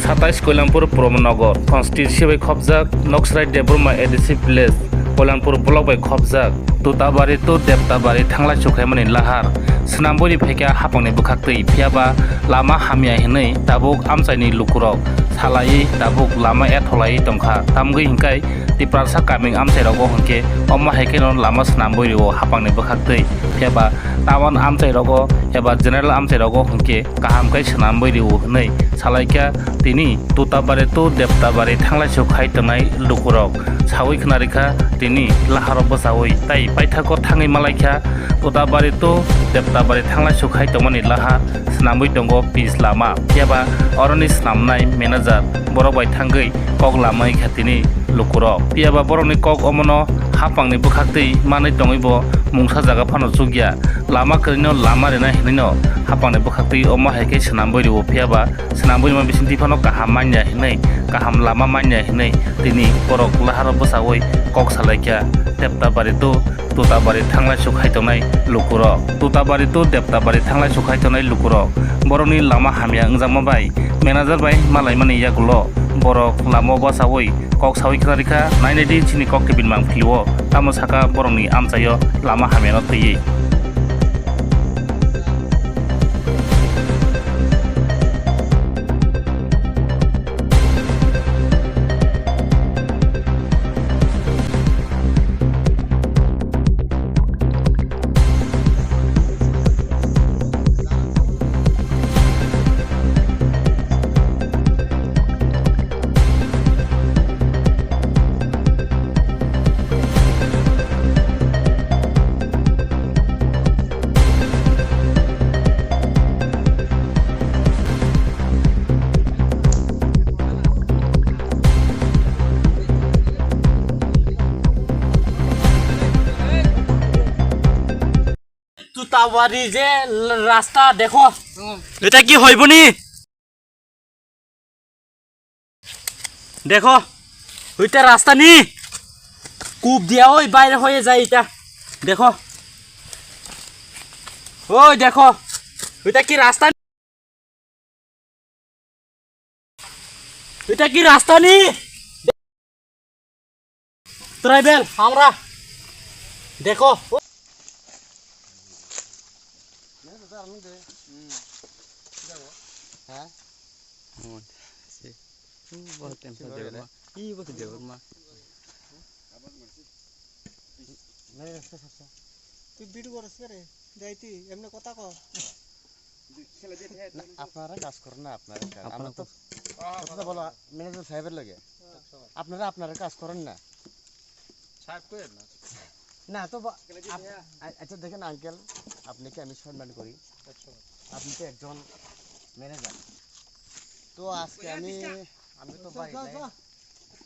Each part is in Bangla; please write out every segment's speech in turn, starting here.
27 Kailampur Puromnagar constituency by khobjak Noksrai Debroma ADC village Kailampur block by khobjak Tutabari to Deptabari Thangla Chukhaimani Lahar Snamboni Pheka hapangni bukhaktui phiaba lama hamya hinai tabuk amchaini lukurok salai tabuk lama etholai tongkha tamgui hingkai tiprasa kaming amchairogo hingke omma haikenon lama snamboiro hapangni bukhaktui phiaba tawan amchairogo eba general amchairogo hingke kahamkai snamboiro hinai salaikya tini Tutabari to Deptabari Thangla Chukhai tongnai lukurok sawi khnarikha tini laharo bosawui tai paithakor thangai malaikha Tutabari to Deptabari Thangla Chukhai tongmani lahar snambui tongo pis lama phiaba oroni snamnai manager borok bai thangui kok lamai khatini lukurok phiaba borokni kok omono hapangni bukhaktui manai tongibo mungsa jaga phano chugya lama krino lama rena hinino hapangni bukhaktui omma haike snambui ro phiaba snambui ma bisinti phano kaham manya hinai kaham lama manya hinai tini borok laharo bosawui kok salaikya Deptabari to Tutabari Thangla Chukhai tongnai lukurok Tutabari to Deptabari Thangla Chukhai tongnai lukurok borokni lama hamya ungjama bai manager bai malai mani yagulo borok lama bosawui kok sawi khnarikha nainedi chini kok kebin mang philiwo tamo saka borokni amchayo lama hamya no tui তুতাবাড়ি যে রাস্তা দেখো এটা কি হইবনি দেখো ওইটা রাস্তা নি কূপ দিয়া ওই বাইরে হয়ে যায় এটা দেখো ওই দেখো ওইটা কি রাস্তা ওইটা কি রাস্তা নি ট্রাইবেল আমরা দেখো তুই ভিডিও করছ রে যাইতি এমনি কথা ক আপনারা কাজ করেন না আপনারা তো কথা বলো ম্যানেজার সাহেবের লাগে আপনারা কাজ করেন না সাহেব কই না না তো আচ্ছা দেখেন আঙ্কেল আপনাকে আমি সম্মান করি আপনি তো একজন ম্যানেজার তো আজকে আমি তো বাড়ি যাই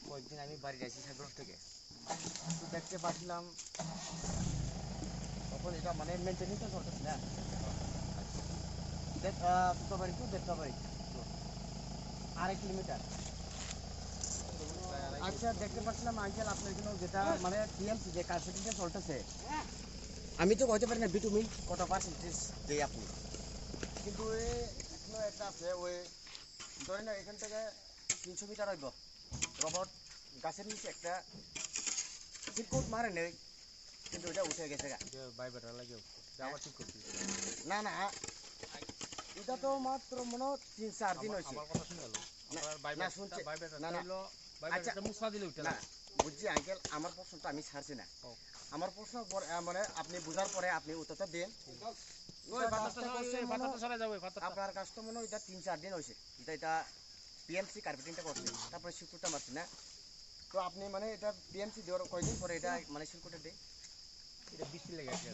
কয়েকদিন আমি বাড়ি যাইছি সাগর থেকে তো দেখতে পাচ্ছিলাম তখন এটা মানে মেনটেনেন্সটা চলতেছে না তুতাবাড়ি তো দেবতাবাড়ি 2.5 কিলোমিটার আচ্ছা দেখতে পাচ্ছিলাম আঙ্কেল আপনার জন্য যেটা মানে টিএমসি যে কার্পেটিংটা চলতেছে আমি তো কইতে পারি না বিটুমিন কত পার্সেন্টেজ দেই আপনি কিন্তু এখনো একটা আছে ওই ধরেন না এখান থেকে 300 মিটার হইব রবট গাছের নিচে একটা সিটকোট মারে নেই কিন্তু ওটা উঠে গেছে বাই বেটার লাগে আবার ঠিক করছি না না এটা তো মাত্র মনে 3-4 দিন হইছে আমার কথা শুনে গেল না শুনছে বাই বেটার হলো বাই বেটার মুছা দিলে উঠে না বুঝছি আঙ্কেল আমার প্রশ্নটা আমি ছাড়ছি না আমার প্রশ্ন মানে আপনি বুঝার পরে আপনি উত্তরটা দেন আপনার কাজ তো মনে হয় এটা 3-4 দিন হয়েছে এটা পিএমসি কার্পেটিংটা করছে তারপরে শিল্পটা মারছে না তো আপনি মানে এটা পিএমসি দেওয়ার কয়দিন পরে এটা মানে শিল্পটা দেয় এটা বৃষ্টি লেগে গেছে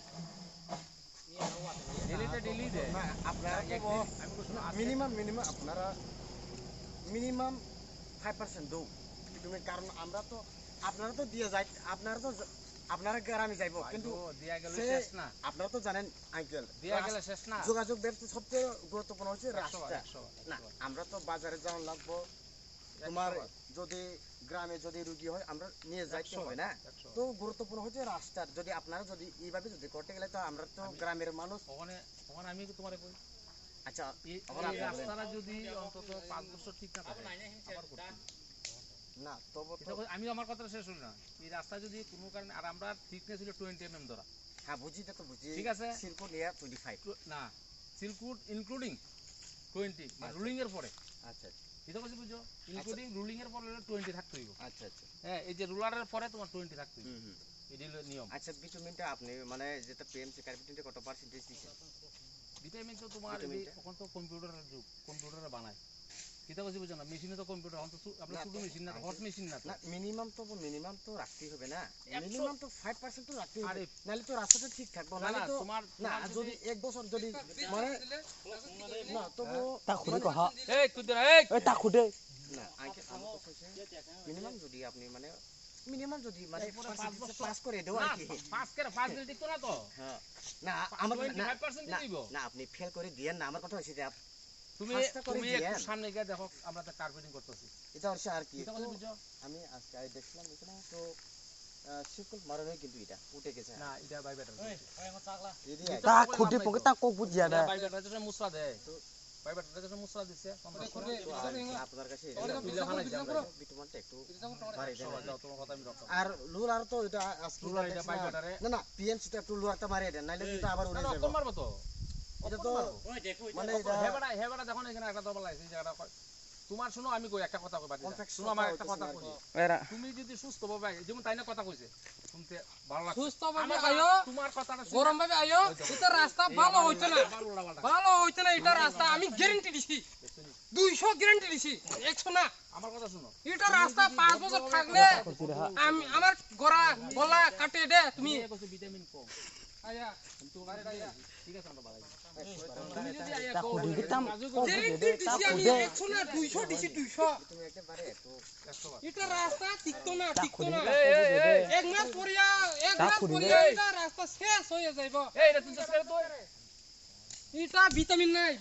আপনারা মিনিমাম আপনারা মিনিমাম 5% দৌ তুমি কারণ আমরা তো আপনারা তো দিয়ে যাই আপনারা গ্রামে যাইবো কিন্তু আপনারা তো জানেন আঙ্কেল যোগাযোগ ব্যবস্থা সবচেয়ে গুরুত্বপূর্ণ হচ্ছে রাস্তা না আমরা তো বাজারে যাওয়া লাগবো তোমার যদি গ্রামে যদি রোগী হয় আমরা নিয়ে যাইতে হবে না তো গুরুত্বপূর্ণ হচ্ছে রাস্তার যদি আপনারা যদি এইভাবে যদি করতে গেলে তো আমরা তো গ্রামের মানুষ ওখানে আমি তোমারে কই আচ্ছা এই রাস্তাটা যদি অন্তত 5 বছর ঠিক না থাকে আবার করতে হবে। না তবে এটা আমি আমার কথা শেষ হল না, এই রাস্তা যদি কোনো কারণে, আর আমরা থিকনেস ছিল 20 mm ধরা, হ্যাঁ বুঝি তো বুঝি ঠিক আছে? সিলকো নিয়ে 25 না সিল্কউড ইনক্লুডিং 20 মানে রুলিং এর পরে, আচ্ছা এটা কথা বুঝছো, ইনক্লুডিং রুলিং এর পরে 20 থাকতে হইব। আচ্ছা আচ্ছা হ্যাঁ, এই যে রুলারের পরে তোমার 20 থাকতে হইব, হুম এটাই হলো নিয়ম। আচ্ছা বিটুমিনটা আপনি মানে যেটা পিএমসি কার্পেটিংটা কত পার্সেন্টেজ দিয়েছেন? ভিটামিন তো তোমার এখন তো কম্পিউটারের যুগ, কম্পিউটারে বানায়, কিতা বলছি বুঝছো না, মেশিনে তো কম্পিউটার, এখন তো আপনার ছোট মেশিন না, হট মেশিন না তো। না মিনিমাম তো রাখতেই হবে না, মিনিমাম তো 5% তো রাখতেই হবে, আরে নাহলে তো রাস্তাটা ঠিক থাকবে না, না, না, তো তোমার না যদি 1 বছর যদি মানে না তবু তা খুঁড়ে কহা এই তুই দে এই তা খুঁড়ে না আগে আমার কথা হচ্ছে মিনিমাম যদি আপনি মানে মিনিমাম যদি মানে এরপরে 5 বছর পাস করে দেও না আর কি 5 দিন ঠিক তো না তো, হ্যাঁ না আমার না 25% দিব। না আপনি ফেল করে দিয়েন না, আমার কথা হচ্ছে যে তুমি পাঁচটা করে তুমি দিয়েন। একটু সামনে গিয়ে দেখো, আমরা তো কার্পেটিং করতেছি, এটা হচ্ছে আর কি কিতা তো কথা বুঝছো? আমি আজকে দেখলাম এখানে তো শিকল মারানো কিন্তু এটা উঠে গেছে না এটা বাই বেটার, এদিকে তা খুঁটি পকে তা কোক বুঝিয়া না বাই বেটার যেটা মুসরা দেয়, বাই বেটার যেটা মুসরা দিছে আপনার কাছে তুইলে ভালাই যাও বিটুমানটা একটু বাড়িয়ে দেন যাও, তোমার কথা আমি রক্ষা আর লুর আর তো এটা আজকে লুলার এটা বাই বেটারে না না পিএমসি তো একটু লুয়ারটা মারিয়ে দেন নাইলে কিন্তু আবার উড়ে না যাবে অকল মারবো তো, এটা তো মানে এটা হেবাটা দেখো না, এখানে একটা দরবার লাগছে, এই জায়গাটা তোমার শুনো, আমি কই একটা কথা কই বাড়ি Confection শুনো, আমার টা একটা কথা হইতেছে কই, এরা তুমি যদি সুস্থ ভাবে, যেমন তাই না কথা কইছে, শুনতে ভালো লাগছে, সুস্থ ভাবে আমার আয়ো, তোমার কথাটা শুনে গরম ভাবে আয়ো, এটা রাস্তা ভালো হইছে না, ভালো হইছে না, এটা রাস্তা আমি গ্যারান্টি দিছি, 200 গ্যারান্টি দিছি, 100 না। আমার কথা শুনো, এটা রাস্তা 5 বছর থাকলে আমি আমার গলা কাটে দে তুমি। ভিটামিন কম, আয়া ঠিক আছে, আমরা বাড়াই তুমি যদি আয়া তা কও, খুঁড়ি দিতাম কোক গ্যারান্টি দিছি আমি 100 না 200 দিছি 200। তুমি একেবারে একটু এটা রাস্তা টিকতো না, টিকতো না। এই এক মাস পরিয়া এটা রাস্তা শেষ হয়ে যাইব। এই এটা তুমি ছেড়ে তো, এটা ভিটামিন নাই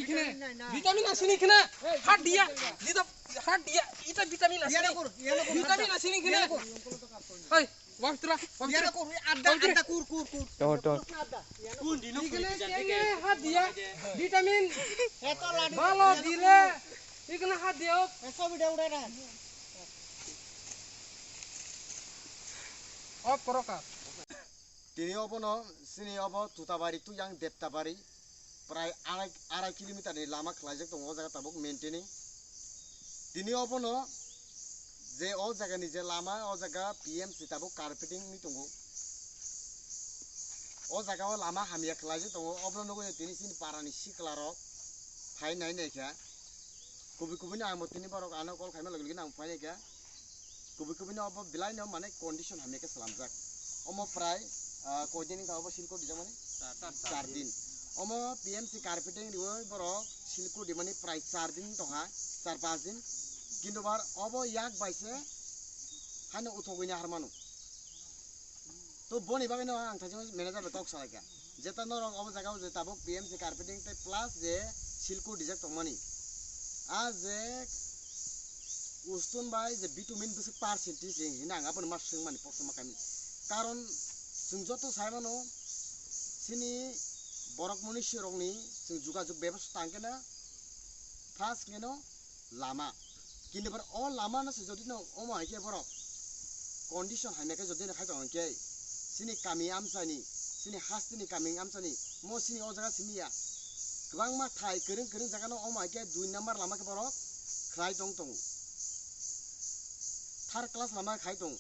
এখানে, ভিটামিন আছে নি এখানে, হাত দিয়া দিদা, হাত দিয়া, এটা ভিটামিন আছে নি, ভিটামিন আছে নি এখানে, ওই ওয়াক্তরা ইয়ারা কর আড্ডা কুর তো এখানে কেনে হাত দিয়া ভিটামিন এত লাডি ভালো দিলে এখানে হাত দিও। সব ভিডিও উড়ে না অফ করো কা তিনি অবন সিনি অব তুতাবাড়ি তু ইয়াং দেবতাবাড়ি প্রায় আড়াই কিলোমিটারनि লাमा खालायजों दङ जायगा ताबुक मेंटेनिं তিনি অবন যে ও জায়গাनि যে लामा ও জায়গা পিএমসি ताबुक कार्पेटिं नि दङ ও জায়গাও लामा हामिया खालायजों दङ अब्ला नगो তিনি सिन पारानि सिक्लारक फाइ नाय नायखा कुबि आं मतिनि बारक आनो कल खायमा लगलगि आं फाइ नायखा कुबि अब बिलाइनो माने कंडिशन हामिया सालामजाक अमो प्राय কয়দিন খাওয়াবো শিলকো দিজা মানে 4 দিন অমো পিএমসি কার্পেটিং দিও বড় শিলকো দি মানে প্রায় 4 দিন টকা 4-5 দিন কিন্তু বার অবো ইয়াক বাইছে হানে উঠগইনি হারমানো তো বনি বাগানো আं थाजों ম্যানেজার বেকক সালাইকা যেটা নরং অবো জায়গাও যে তাবো পিএমসি কার্পেটিং তে প্লাস যে শিলকো দিজা তমানি আ যে উস্তুন বাই যে ভিটামিন বেশি পার্সেন্টেজ হিনা আঙাबो मासुं माने पसमा कामि কারণ जों যত साइमानो सिनि बरक मनुष्य रंनि जों जुगाजुग बेबस्था तांकेना फार्स्ट केनो लामा किन्तु बर अ लामा न जदि न अमा हाइके बरक कंडिशन हाइनाके जदि न खाइ दंके सिनि कामि आमसानि सिनि हास्तिनि कामि आमसानि म सिनि अ जागा सिनिया गोबां मा थाइ गोरों जागा न अमा हाइके 2 नम्बर लामा के बरक खाइ दं थार्ड क्लास लामा खाइ दं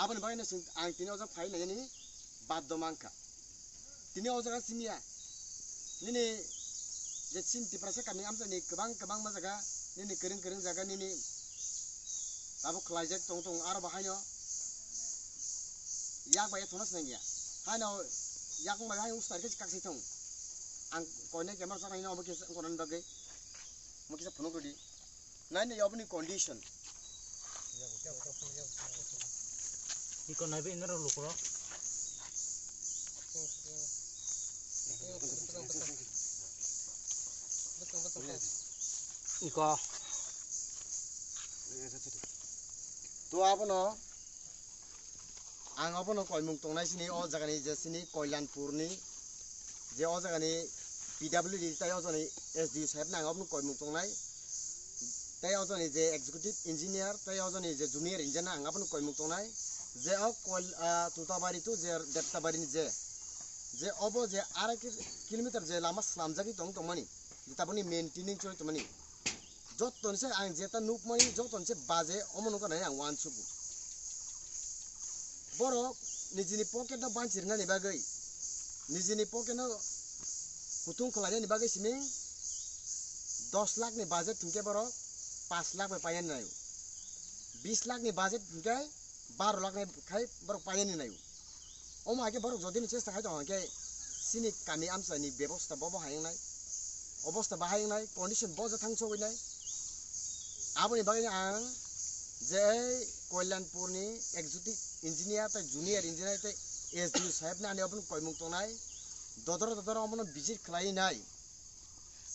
आबन बायनो जों आं तिनि अजा फाइ नायनि बादमांका तिनि अजागा सिमिया निनि जे सिनतिफ्रासो कामि आमजानि गोबां मा जागा निनि गोरों जागा निनि दाबो खलायजेक दं आरो बाहायनो याक बाय थनस नायनिया हायनो याक बाय उस्तारके काक्सै दं आं कयने केमार जानायनो अबके कोनन बागै मकिसा फनो गदि नायनो याबनि कंडिशन इको नाबे इनर लुकरो इको तो आपनो आं आपनो कयमुं तंनाय सिनि अ जागानि जे सिनि कल्याणपुरनि जे अ जागानि PWD tay ojoni SDU sahib nang obnu koimung tongnai tay ojoni je executive engineer tay ojoni je junior engineer ang apnu koimung tongnai je ok tutabari tu je deptabari ni je obo je 2 kilometer je lama slamjagi tongmani jetaboni maintaining choi tomani joton se ang jeta nukmani joton se baje omono kana ang wan suku borok nijini pocket no banchirna ni bagai nijini pocket no kutung khalani ni bagai siming 10 lakh ni budget thungke borok 5 lakh bai payan nayu 20 lakh ni budget thungke 12 lakh ni khai borok payan ni nayu omo age borok jodi ni chesta khai to hangke sini kami amsa ni bebosta bobo hayangnai অবস্থা বাহাইনাই কন্ডিশন বজা থাংছো হইনাই আবনি বাগাই আং যে কল্যাণপুরনি এক্সিকিউটিভ ইঞ্জিনিয়ার তাই জুনিয়র ইঞ্জিনিয়ার তাই এসডিও সাহেব না আপনি কয়মুং তনাই দদর অমন বিজির খলাই নাই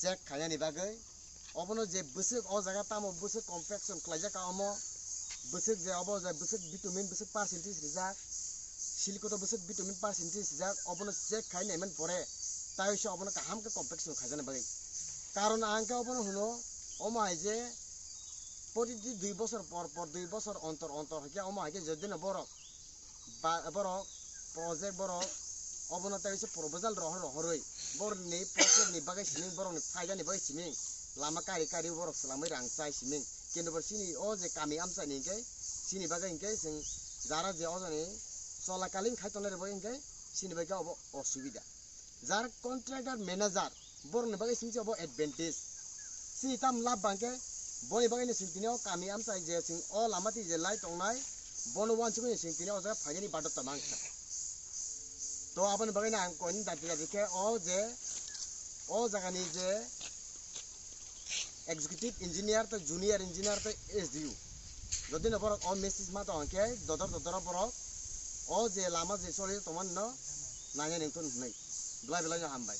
চেক খাইনানি বাগৈ অবন যে বসক অ জায়গা তাম বসক কমপ্লেক্সন খলাইজা কাম বসক যে অব যে বসক ভিটামিন বসক পার্সেন্টেজ রিজাক সিলকত বসক ভিটামিন পার্সেন্টেজ রিজাক অবন চেক খাইনাই মান পরে তাই হইছে অবন কাহামকে কমপ্লেক্সন খাইজানা বাগৈ কারণ আংকে অবন হলো অমাই যে প্রতিটি 2 বছর পর 2 বছর অন্তর হইকে অমাইকে যেদিন বরক প্রজেক্ট বরক অবনতা হইছে প্রপোজাল রহরই বরনি প্রজেক্ট নি বাগৈ সিমিং বরক ফাইদা নি বাগৈ সিমিং লামা কারি বরক সালাमै রাংসাই সিমিং কিন্তু সিনি ও যে কামি আমসা নিকে সিনি বাগৈ ইনকে जों যারা যে অজনে চলাকালীন খাইতনের বাগৈ ইনকে সিনি বাগৈ অসুবিধা যার কন্ট্রাক্টর ম্যানেজার বরনি বাগৈ সিংছে অব এডভান্টেজ সিনি তাম লাভ বাংকে বনি বাগৈ नि सिंतिनियाव कामी आमसाय जे सिं अ लामाति जे लाइ तंनाय बन वानसिखौ नि सिंतिनियाव जा फाइनानि बादत मांगसा तो आबन बागै ना आं कोइन दातिया दिखे अ जागानि जे एग्जीक्यूटिव इंजीनियर तो जूनियर इंजीनियर तो एसडीयू जदि न बरक अ मेसेज मा तो अंके ददर बरक अ जे लामा जे सले तमन न नाङे नोंथन नै ब्लाय हामबाय